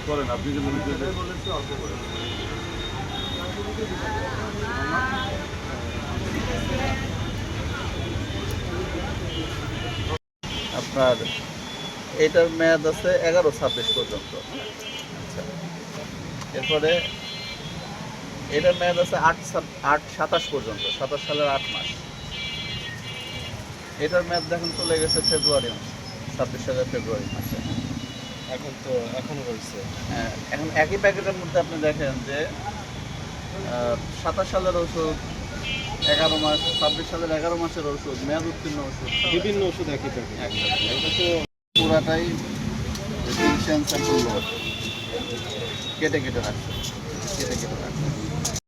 করেন আপনি যে মনে করেন আপনার এটার মেয়াদ আছে 11/26 পর্যন্ত। আচ্ছা, এরপরে এটার মেয়াদ আছে 8/27 পর্যন্ত, 27 সালের 8 মাস। এটার মেয়াদ দেখুন চলে গেছে ফেব্রুয়ারি মাসে, 26 সালের ফেব্রুয়ারি মাসে। এখন তো এখনো রয়েছে। হ্যাঁ, এখন একই প্যাকেটের মধ্যে আপনি দেখেন যে 27 সালের ওষুধ 11 মাস, 26 সালের 11 মাসের ওষুধ, মেয়াদ উত্তীর্ণ ওষুধ বিভিন্ন ওষুধ একই প্যাকেট। একদম। এটা তো পুরাটাই ফিজিশিয়ান স্যাম্পল কেটে কেটে রাখছে, কেটে কেটে